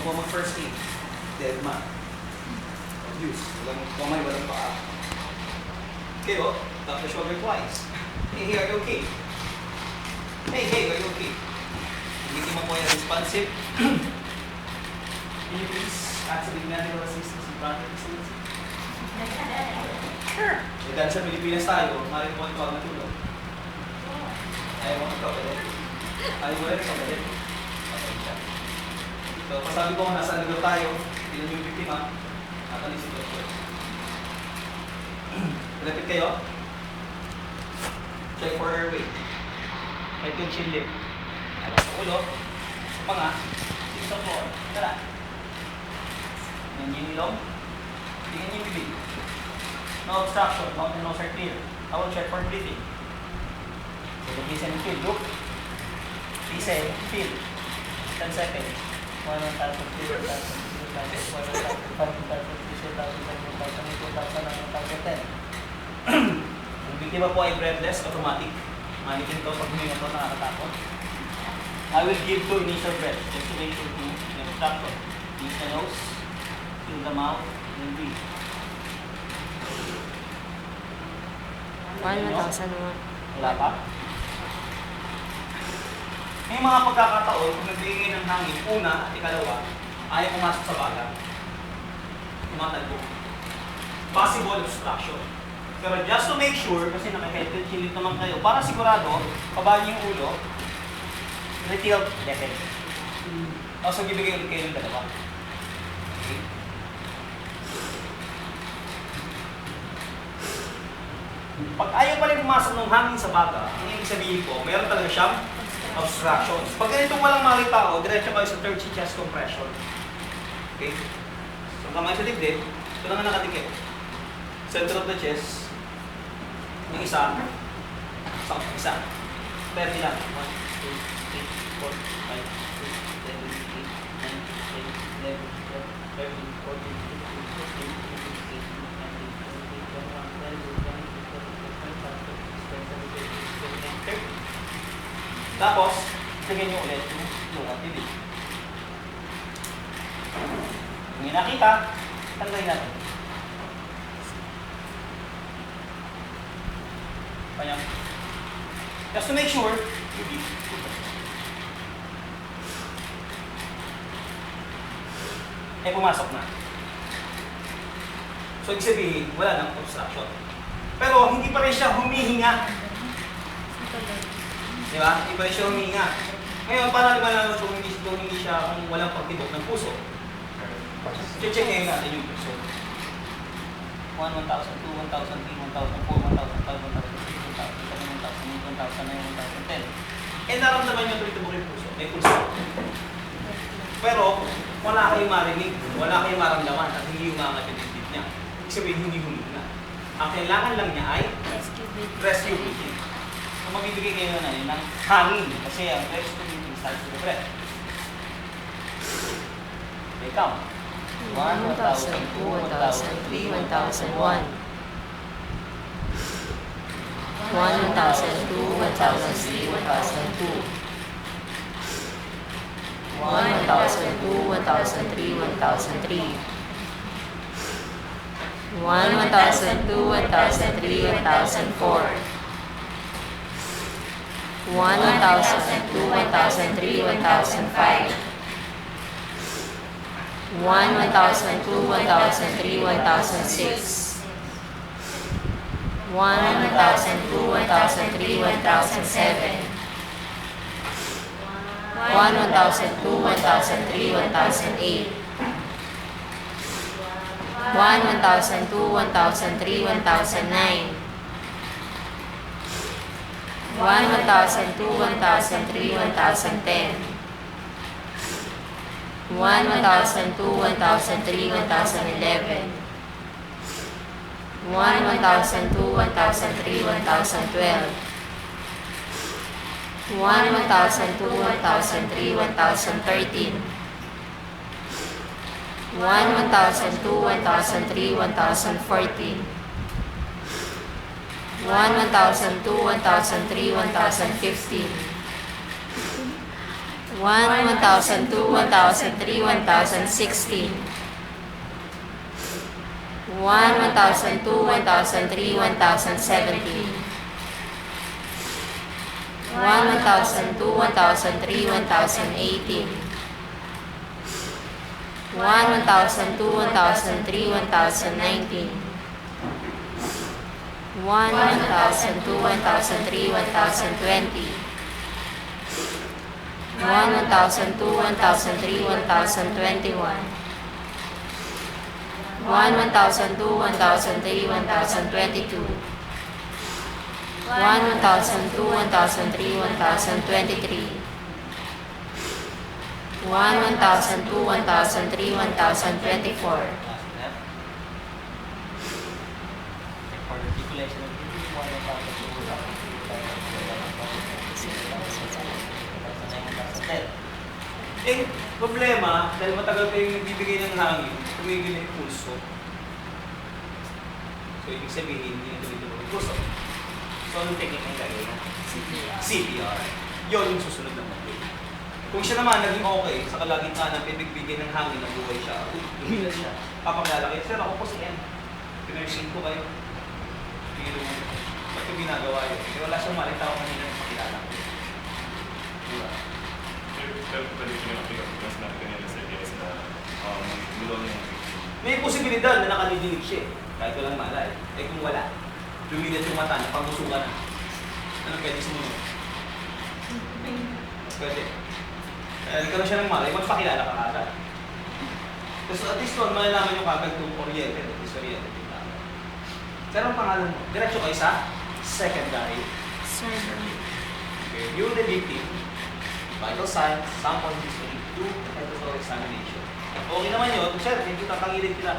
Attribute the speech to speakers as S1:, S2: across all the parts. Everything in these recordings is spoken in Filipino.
S1: Marunong po mag-first aid. Dead man. Abuse. Walang kamay, walang paa. Okay, oh. Tap the shoulder twice. Hey, are you okay? Hey, are you okay? Hindi mo po yung responsive. Can you please activate medical assistance in front of the facility? Sure. Eh, dahil sa Pilipinas tayo, maaaring po ito ang natulog. Ayaw mo magkapalit. Ayaw mo rin magkapalit. Okay, siya. So, pasabi ko kung nasa lugar tayo, ilan yung biktima, at ano yung sitwasyon. Repeat kayo. Check for airway. Head to chin lip. Alas sa ulo. Sa panga. Six to four. Tara. Tingnan yung ilong. Tingnan yung bibig. No obstruction. Mouth and nose are clear. I will check for breathing. So, the listen and feel. Look. Listen. Feel. 10 seconds. 1,000, 2,000, 3,000, 4,000, 5,000, 6,000, 7,000, 8,000, 9,000, 10. Ang biktima po ay breathless, automatic. Manikin to pag huminga to, nakakatakot. I will give 2 initial breaths just to make sure to obstruction. Use the nose, fill the mouth, and breathe.
S2: 1,001.
S1: Wala pa? May mga pagkakataon, kung nagbigay ng hangin, una at ikalawa, ayaw pumasok sa baga. Tumatagpo. Possible obstruction. Pero just to make sure, kasi naka-headed chilit naman kayo, para sigurado, kabali yung ulo, retilt level. So, bibigay ulit kayo ng dalawa. Okay. Pag ayaw pa rin pumasok ng hangin sa baga, ang ibig sabihin po, meron talaga siyang obstructions. Pag ganitong walang makita ko, diretso kayo sa third chest compression. Okay? So, kamay sa dibdib, ito na nga nakatikip. Center of the chest, yung isa, isa. 30 lang. 1, 2, 3, 4, 5, 6, 7, 8, 9, 10, 11, 12, 13, 14, 15, 16, 17, 18, 19, 20, 21, 22, 23, 24, 25, 26, 27, 28, 29, 30. Tapos, lagyan nyo ulit yung luha bibig. Kung yung nakita, tanggalin natin. Panyang. Just to make sure, bibig. Eh, pumasok na. So, ibig sabihin, wala nang obstruction. Pero, hindi pa rin siya humihinga. Di ba? Hindi pa rin siya humihinga. Ngayon, paano naman naman kung hindi siya, kung walang pagtibok ng puso? Check ngayon natin yung puso. 1, 1,000, 2, 1,000, 3, 1,000, 4, 1,000, 5, 1,000, 6, 1,000, 7, 1,000, 8, 1,000, 9, 1,000, 10. Eh, naramdaman niyo tuloy yung puso. May pulso. Pero, wala kayong marinig, wala kayong maramdaman at hindi umangat yung dibdib niya. Ibig sabihin, hindi humihinga. Ang kailangan lang niya ay rescue breathing. So, magbibigay kayo na yun ng hangin kasi ang rescue breathing starts with the breath. Okay, count. 1, 1,000, 2, 1,000, 3, 1,001. 1, 1,002, 1,003, 1,002. 1, 1,002, 1,003, 1,003. 1, 1,002, 1,003, 1,004. 1, 1,002, 1,003, 1,005. 1, 1,002, 1,003, 1,006. 1, 1,002, 1,003, 1,007. 1, 1,002, 1,003, 1,008. 1, 1,002, 1,003, 1,009. 1, 1,002, 1,003, 1,010. 1, 1,002, 1,003, 1,011. 1, 1,002, 1,003, 1,012. 1, 1,002, 1,003, 1,013. 1, 1,002, 1,003, 1,014. 1, 1,002, 1,003, 1,015. 1,
S2: 1, 1,002, 1,003, 1,016. 1, 1,002, 1,003, 1,017. 1, 1,002, 1,003, 1,018. 1, 1,002, 1,003, 1,019. 1, 1,002, 1,003, 1,020. 1, 1,002, 1,003, 1,021. 1, 1,002, 1,003, 1,022. 1, 1,002, 1,003, 1,023. 1, 1,002, 1,003, 1,024.
S1: For articulation of breathing, 1,002. Eh, problema, dahil matagal kayong nagbibigay ng hangin, tumigil na yung pulso. So, ibig sabihin, hindi na tuloy-tuloy yung pulso. So, anong technique ang gagawin mo? CPR. Yun yung susunod na mag Kung siya naman naging okay, sa kalagitnaan ng pipigbigay ng hangin, nabuhay siya, lumilas siya, papakilala kayo, sir, ako po si N. Pinursing ko kayo. Tigil mo. Ba't yung ginagawa yun? Kasi wala siyang malita ako kanina yung pakilala ko. Diba?
S3: Pero pwede ko yung application kasi natin kanina sa Jess na mulong yung
S1: May posibilidad na nakanidinig siya eh. Kahit walang malay. Eh kung wala, lumilas yung mata niya, panggusugan na. Ano pwede sumunod? Pwede. Nagkaroon siya ng malay, magpakilala ka kagad. Tapos at least doon, malalaman yung kagad kung oriented at disoriented yung tao. Pero ang pangalan mo, diretso kayo sa secondary. Okay. You the victim, vital signs, sample history, do medical examination. Okay naman yun, sir, hindi tatangilin kita.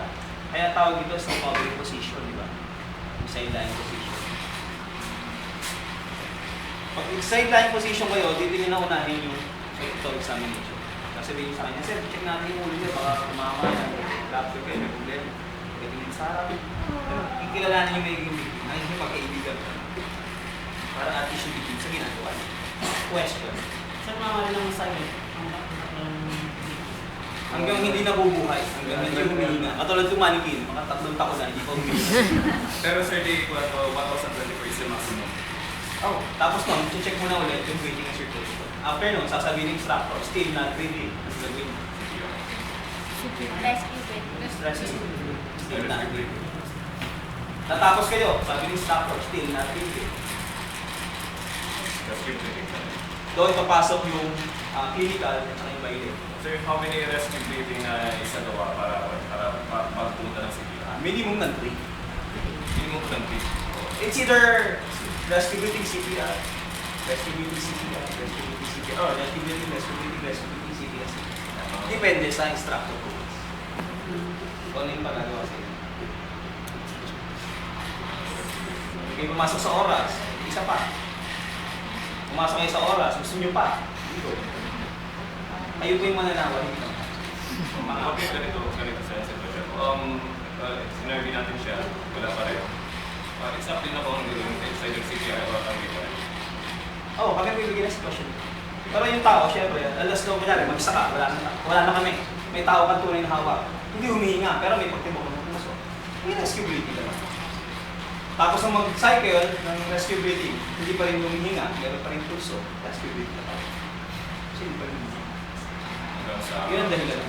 S1: Kaya tawag dito sa covering position, di ba? Yung sideline position. Pag sideline position kayo, dito nyo na unahin yung medical examination. Sabihin nyo sa kanya, sir, check natin yung ulo niya, baka kumama yan, laptop kayo, may problema. Pwede sa harap. Kikilalanin yung magiging victim, na hindi magkaibigan. Para at least yung victim sa ginagawa niya. Question.
S4: Saan mga rin ang sabi?
S1: Hanggang hindi nabubuhay, hanggang hindi humihinga. Katulad yung mannequin, mga 3 taon na, hindi pa humihinga.
S3: Pero sir, di 1,024 is the maximum.
S1: Oh, tapos nun, check mo na ulit yung breathing and circulation. After nun, sasabihin ng instructor, still not breathing. Ano gagawin mo?
S2: Rescue breathing.
S1: Still not breathing. Natapos kayo, sabi ng instructor, still not breathing.
S3: That's your prediction.
S1: Doon papasok yung clinical at saka yung biological.
S3: Sir, how many rescue breathing na isa gawa para magpunta ng CPR?
S1: Minimum ng 3.
S3: Minimum ng 3.
S1: It's either rescue breathing CPR, rescue breathing CPR, rescue breathing CPR, or rescue breathing, rescue breathing, rescue breathing CPR. Depende sa instructor ko. Kung ano yung magagawa sa inyo. Okay, pumasok sa oras, isa pa. Pumasok kayo sa oras, gusto nyo pa. Dito. Kayo po yung mananawa, hindi naman.
S3: Okay, ganito sa sitwasyon. Sinurvey natin siya, wala pa rin. Exactly na po ang gagawin sa either CPR or ang pa rin.
S1: Oo, kami bibigyan ng sitwasyon. Pero yung tao, syempre, alas daw kunyari, magsaka, wala na kami. May tao kang tunay na hawak. Hindi humihinga, pero may pagtibok ng puso. May rescue breathing naman. Tapos ang mag-cycle ng rescue breathing, hindi pa rin humihinga, meron pa rin pulso, rescue breathing na tayo. Kasi hindi pa rin humihinga.
S3: Hanggang sa...
S1: Yun ang dahilan.